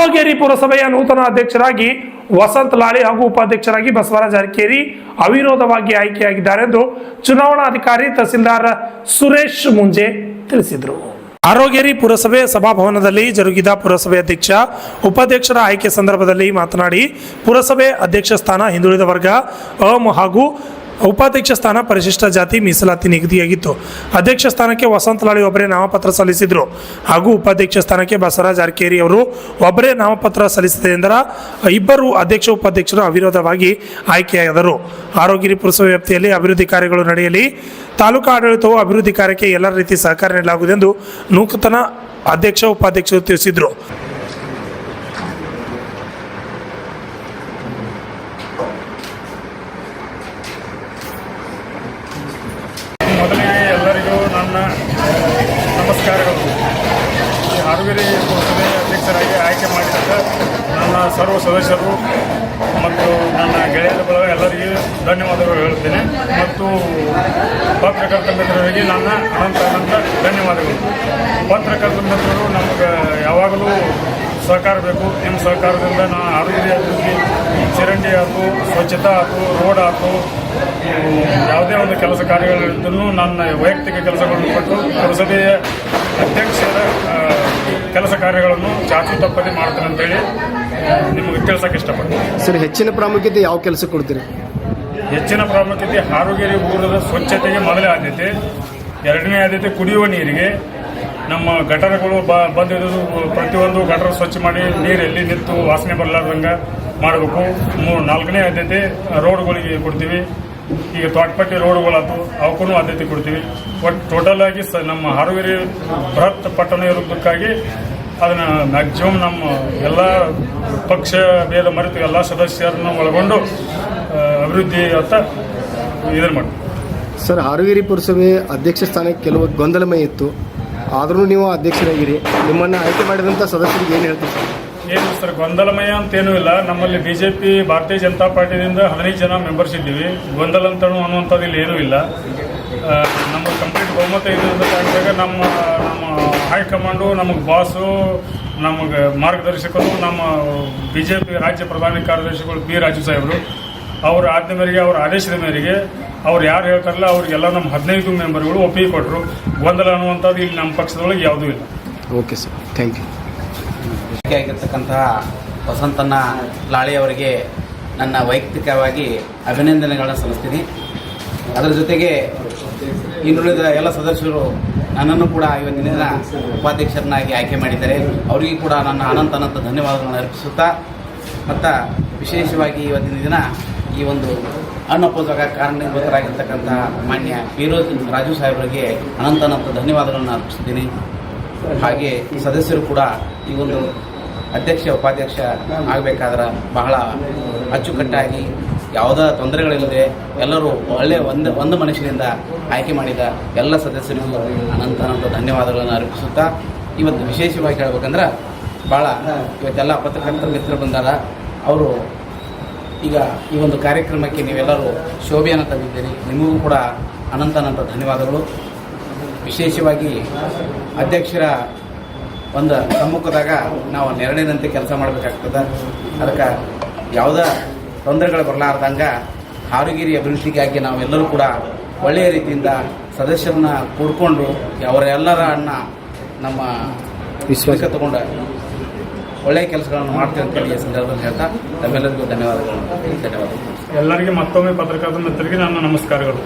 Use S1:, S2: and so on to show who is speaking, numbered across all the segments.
S1: ಆರೋಗ್ಯರಿ ಪುರಸಭೆಯ ನೂತನ ಅಧ್ಯಕ್ಷರಾಗಿ ವಸಂತ ಲಾಳಿ ಹಾಗೂ ಉಪಾಧ್ಯಕ್ಷರಾಗಿ ಬಸವರಾಜ ಅರಕೇರಿ ಅವಿರೋಧವಾಗಿ ಆಯ್ಕೆಯಾಗಿದ್ದಾರೆ ಎಂದು ಚುನಾವಣಾಧಿಕಾರಿ ತಹಸೀಲ್ದಾರ್ ಸುರೇಶ್ ಮುಂಜೆ ತಿಳಿಸಿದರು. ಆರೋಗ್ಯರಿ ಪುರಸಭೆ ಸಭಾಭವನದಲ್ಲಿ ಜರುಗಿದ ಪುರಸಭೆ ಅಧ್ಯಕ್ಷ ಉಪಾಧ್ಯಕ್ಷರ ಆಯ್ಕೆ ಸಂದರ್ಭದಲ್ಲಿ ಮಾತನಾಡಿ, ಪುರಸಭೆ ಅಧ್ಯಕ್ಷ ಸ್ಥಾನ ಹಿಂದುಳಿದ ವರ್ಗ ಹಾಗೂ ಉಪಾಧ್ಯಕ್ಷ ಸ್ಥಾನ ಪರಿಶಿಷ್ಟ ಜಾತಿ ಮೀಸಲಾತಿ ನಿಗದಿಯಾಗಿತ್ತು. ಅಧ್ಯಕ್ಷ ಸ್ಥಾನಕ್ಕೆ ವಸಂತ ಲಾಳಿ ಒಬ್ಬರೇ ನಾಮಪತ್ರ ಸಲ್ಲಿಸಿದರು ಹಾಗೂ ಉಪಾಧ್ಯಕ್ಷ ಸ್ಥಾನಕ್ಕೆ ಬಸವರಾಜ ಅರಕೇರಿ ಅವರು ಒಬ್ಬರೇ ನಾಮಪತ್ರ ಸಲ್ಲಿಸಿದ್ದರಿಂದ ಇಬ್ಬರು ಅಧ್ಯಕ್ಷ ಉಪಾಧ್ಯಕ್ಷರು ಅವಿರೋಧವಾಗಿ ಆಯ್ಕೆಯಾದರು. ಆರೋಗ್ಯರಿ ಪುರಸಭೆ ವ್ಯಾಪ್ತಿಯಲ್ಲಿ ಅಭಿವೃದ್ಧಿ ಕಾರ್ಯಗಳು ನಡೆಯಲಿ, ತಾಲೂಕು ಆಡಳಿತವು ಅಭಿವೃದ್ಧಿ ಕಾರ್ಯಕ್ಕೆ ಎಲ್ಲ ರೀತಿ ಸಹಕಾರ ನೀಡಲಾಗುವುದೆಂದು ನೂತನ ಅಧ್ಯಕ್ಷ ಉಪಾಧ್ಯಕ್ಷರು ತಿಳಿಸಿದರು.
S2: ಮೊದಲಿಗೆ ಎಲ್ಲರಿಗೂ ನನ್ನ ನಮಸ್ಕಾರಗಳು. ಈ ಆರೋಗ್ಯರಿ ಪುರಸಭೆ ಅಧ್ಯಕ್ಷರಾಗಿ ಆಯ್ಕೆ ಮಾಡಿದಾಗ ನನ್ನ ಸರ್ವ ಸದಸ್ಯರು ಮತ್ತು ನನ್ನ ಗೆಳೆಯರ ಬಳಗ ಎಲ್ಲರಿಗೂ ಧನ್ಯವಾದಗಳು ಹೇಳುತ್ತೇನೆ ಮತ್ತು ಪತ್ರಕರ್ತ ಮಿತ್ರರಿಗೆ ನನ್ನ ಅನಂತ ಧನ್ಯವಾದಗಳು. ಪತ್ರಕರ್ತ ಮಿತ್ರರು ನಮಗೆ ಯಾವಾಗಲೂ ಸಹಕಾರ ಬೇಕು. ನಿಮ್ಮ ಸಹಕಾರದಿಂದ ನಾನು ಆರೋಗ್ಯ ಅಭಿವೃದ್ಧಿ, ಚರಂಡಿ ಆಯ್ತು, ಸ್ವಚ್ಛತಾ ಆಯ್ತು, ರೋಡ್ ಆಯ್ತು, ಯಾವುದೇ ಒಂದು ಕೆಲಸ ಕಾರ್ಯಗಳಿದ್ದೂ ನನ್ನ ವೈಯಕ್ತಿಕ ಕೆಲಸಗಳನ್ನು ಕೊಟ್ಟು ಪುರಸಭೆಯ ಅಧ್ಯಕ್ಷರ ಕೆಲಸ ಕಾರ್ಯಗಳನ್ನು ಚಾಚು ತಪ್ಪದೆ ಮಾಡ್ತೇನೆ ಅಂತೇಳಿ ನಿಮಗೆ ತಿಳಿಸೋಕೆ ಇಷ್ಟಪಡ್ತೀನಿ.
S3: ಸರ್, ಹೆಚ್ಚಿನ ಪ್ರಾಮುಖ್ಯತೆ ಯಾವ ಕೆಲಸ ಕೊಡ್ತೀರಿ?
S2: ಹೆಚ್ಚಿನ ಪ್ರಾಮುಖ್ಯತೆ ಆರೋಗ್ಯ ಊರದ ಸ್ವಚ್ಛತೆಗೆ ಮೊದಲೇ ಆದ್ಯತೆ, ಎರಡನೇ ಆದ್ಯತೆ ಕುಡಿಯುವ ನೀರಿಗೆ. ನಮ್ಮ ಗಟರಗಳು ಬಂದಿರೋದು ಪ್ರತಿಯೊಂದು ಗಟರ ಸ್ವಚ್ಛ ಮಾಡಿ ನೀರಲ್ಲಿ ನಿಂತು ವಾಸನೆ ಬರಲಾರ್ದಂಗೆ ಮಾಡಬೇಕು. ನಾಲ್ಕನೇ ಆದ್ಯತೆ ರೋಡ್ಗಳಿಗೆ ಕೊಡ್ತೀವಿ. ಈಗ ತೋಟಪಟ್ಟಿ ರೋಡ್ಗಳಾಯ್ತು, ಅವಕ್ಕೂ ಆದ್ಯತೆ ಕೊಡ್ತೀವಿ. ಒಟ್ಟು ಟೋಟಲ್ ಆಗಿ ನಮ್ಮ ಆರೋಗ್ಯ ಬೃಹತ್ ಪಟ್ಟಣ ಇರೋದಕ್ಕಾಗಿ ಅದನ್ನು ಮ್ಯಾಕ್ಸಿಮಮ್ ನಮ್ಮ ಎಲ್ಲ ಪಕ್ಷ ಭೇದ ಮರೆತು ಎಲ್ಲ ಸದಸ್ಯರನ್ನು ಒಳಗೊಂಡು ಅಭಿವೃದ್ಧಿ ಅಂತ ಇದನ್ನು ಮಾಡಿ.
S3: ಸರ್, ಆರೋಗ್ಯರಿ ಪುರಸಭೆ ಅಧ್ಯಕ್ಷ ಸ್ಥಾನಕ್ಕೆ ಕೆಲವು ಗೊಂದಲಮಯ ಇತ್ತು, ಆದರೂ ನೀವು ಅಧ್ಯಕ್ಷರಾಗಿರಿ. ನಿಮ್ಮನ್ನು ಆಯ್ಕೆ ಮಾಡಿದಂಥ ಸದಸ್ಯರಿಗೆ ಏನು ಹೇಳ್ತೀವಿ ಸರ್?
S2: ಏನು ಸರ್, ಗೊಂದಲಮಯ ಅಂತೇನೂ ಇಲ್ಲ. ನಮ್ಮಲ್ಲಿ BJP ಭಾರತೀಯ ಜನತಾ ಪಾರ್ಟಿಯಿಂದ 15 ಜನ ಮೆಂಬರ್ಸ್ ಇದ್ದೀವಿ. ಗೊಂದಲ ಅಂತನೂ ಅನ್ನುವಂಥದ್ದು ಇಲ್ಲಿ ಏನೂ ಇಲ್ಲ. ನಮ್ಮ ಕಂಪ್ಲೀಟ್ ಬಹುಮತ ಇದ್ದಾಗ ನಮ್ಮ ಹೈಕಮಾಂಡು, ನಮಗೆ ಬಾಸು, ನಮಗೆ ಮಾರ್ಗದರ್ಶಕರು, ನಮ್ಮ BJP ರಾಜ್ಯ ಪ್ರಧಾನ ಕಾರ್ಯದರ್ಶಿಗಳು ಬಿ ರಾಜು ಸಾಹೇಬರು, ಅವರ ಆಜ್ಞೆ ಮೇರೆಗೆ, ಅವರ ಆದೇಶದ ಮೇರೆಗೆ ಅವ್ರು ಯಾರು ಹೇಳ್ತಾರಲ್ಲ ಅವರಿಗೆಲ್ಲ ನಮ್ಮ 15 ಮೆಂಬರ್ಗಳು ಒಪ್ಪಿಗೆ ಕೊಟ್ಟರು. ಗೊಂದಲ ಅನ್ನುವಂಥದ್ದು ಇಲ್ಲಿ ನಮ್ಮ ಪಕ್ಷದೊಳಗೆ ಯಾವುದೂ ಇಲ್ಲ.
S3: Okay sir, thank you.
S4: ಆಗಿರ್ತಕ್ಕಂತಹ ವಸಂತಣ್ಣ ಲಾಳಿ ಅವರಿಗೆ ನನ್ನ ವೈಯಕ್ತಿಕವಾಗಿ ಅಭಿನಂದನೆಗಳನ್ನು ಸಲ್ಲಿಸ್ತೀನಿ. ಅದರ ಜೊತೆಗೆ ಇನ್ನುಳಿದ ಎಲ್ಲ ಸದಸ್ಯರು ನನ್ನನ್ನು ಕೂಡ ಇವತ್ತಿನ ದಿನ ಉಪಾಧ್ಯಕ್ಷರನ್ನಾಗಿ ಆಯ್ಕೆ ಮಾಡಿದ್ದಾರೆ. ಅವರಿಗೂ ಕೂಡ ನನ್ನ ಅನಂತ ಧನ್ಯವಾದಗಳನ್ನು ಅರ್ಪಿಸುತ್ತಾ, ಮತ್ತು ವಿಶೇಷವಾಗಿ ಇವತ್ತಿನ ದಿನ ಈ ಒಂದು ಅನಪೋಸಕ ಕಾರಣೀಭೂತರಾಗಿರ್ತಕ್ಕಂಥ ಮಾನ್ಯ ಫಿರೋಜ್ ರಾಜು ಸಾಹೇಬರಿಗೆ ಅನಂತ ಧನ್ಯವಾದಗಳನ್ನು ಅರ್ಪಿಸ್ತೀನಿ. ಹಾಗೆ ಸದಸ್ಯರು ಕೂಡ ಈ ಒಂದು ಅಧ್ಯಕ್ಷ ಉಪಾಧ್ಯಕ್ಷ ಆಗಬೇಕಾದ್ರೆ ಬಹಳ ಅಚ್ಚುಕಟ್ಟಾಗಿ ಯಾವುದೇ ತೊಂದರೆಗಳಿಲ್ಲದೆ ಎಲ್ಲರೂ ಒಳ್ಳೆಯ ಒಂದು ಮನುಷ್ಯನಿಂದ ಆಯ್ಕೆ ಮಾಡಿದ ಎಲ್ಲ ಸದಸ್ಯರಿಗೂ ಅನಂತ ಧನ್ಯವಾದಗಳನ್ನು ಅರ್ಪಿಸುತ್ತಾ, ಇವತ್ತು ವಿಶೇಷವಾಗಿ ಹೇಳಬೇಕಂದ್ರೆ ಭಾಳ ಇವತ್ತೆಲ್ಲ ಪತ್ರಕರ್ತರ ಮಿತ್ರರು ಬಂದಾಗ ಅವರು ಈಗ ಈ ಒಂದು ಕಾರ್ಯಕ್ರಮಕ್ಕೆ ನೀವೆಲ್ಲರೂ ಶೋಭೆಯನ್ನು ತಂದಿದ್ದೀರಿ. ನಿಮಗೂ ಕೂಡ ಅನಂತ ಧನ್ಯವಾದಗಳು. ವಿಶೇಷವಾಗಿ ಅಧ್ಯಕ್ಷರ ಒಂದು ಸಮ್ಮುಖದಾಗ ನಾವು ನೆರಳಿನಂತೆ ಕೆಲಸ ಮಾಡಬೇಕಾಗ್ತದೆ. ಅದಕ್ಕೆ ಯಾವುದೇ ತೊಂದರೆಗಳು ಬರಲಾರ್ದಂಗೆ ಆರೋಗ್ಯ ಅಭಿವೃದ್ಧಿಗಾಗಿ ನಾವೆಲ್ಲರೂ ಕೂಡ ಒಳ್ಳೆಯ ರೀತಿಯಿಂದ ಸದಸ್ಯರನ್ನ ಕೂಡ್ಕೊಂಡು ಅವರೆಲ್ಲರನ್ನ ನಮ್ಮ ವಿಶ್ವಾಸ ತಗೊಂಡು ಒಳ್ಳೆಯ ಕೆಲಸಗಳನ್ನು ಮಾಡ್ತೀವಿ ಅಂತೇಳಿ ಈ ಸಂದರ್ಭದಲ್ಲಿ ಹೇಳ್ತಾ ತಮ್ಮೆಲ್ಲರಿಗೂ ಧನ್ಯವಾದಗಳು.
S2: ಎಲ್ಲರಿಗೆ ಮತ್ತೊಮ್ಮೆ ಪತ್ರಕರ್ತ ಮಿತ್ರರಿಗೆ ನನ್ನ ನಮಸ್ಕಾರಗಳು.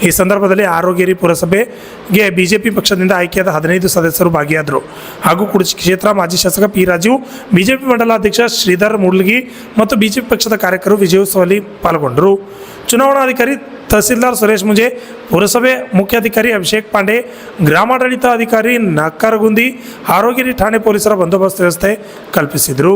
S1: ಈ ಸಂದರ್ಭದಲ್ಲಿ ಆರೋಗ್ಯರಿ ಪುರಸಭೆಗೆ BJP ಪಕ್ಷದಿಂದ ಆಯ್ಕೆಯಾದ 15 ಸದಸ್ಯರು ಭಾಗಿಯಾದರು ಹಾಗೂ ಕುಡಚಿ ಕ್ಷೇತ್ರ ಮಾಜಿ ಶಾಸಕ ಪಿ ರಾಜು, BJP ಮಂಡಲಾಧ್ಯಕ್ಷ ಶ್ರೀಧರ್ ಮೂಡ್ಲಗಿ ಮತ್ತು BJP ಪಕ್ಷದ ಕಾರ್ಯಕರ್ತರು ವಿಜಯೋತ್ಸವದಲ್ಲಿ ಪಾಲ್ಗೊಂಡರು. ಚುನಾವಣಾಧಿಕಾರಿ ತಹಸೀಲ್ದಾರ್ ಸುರೇಶ್ ಮುಂಜೆ, ಪುರಸಭೆ ಮುಖ್ಯಾಧಿಕಾರಿ ಅಭಿಷೇಕ್ ಪಾಂಡೆ, ಗ್ರಾಮಾಡಳಿತ ಅಧಿಕಾರಿ ನಕ್ಕರಗುಂದಿ, ಆರೋಗ್ಯರಿ ಠಾಣೆ ಪೊಲೀಸರ ಬಂದೋಬಸ್ತ್ ವ್ಯವಸ್ಥೆ ಕಲ್ಪಿಸಿದರು.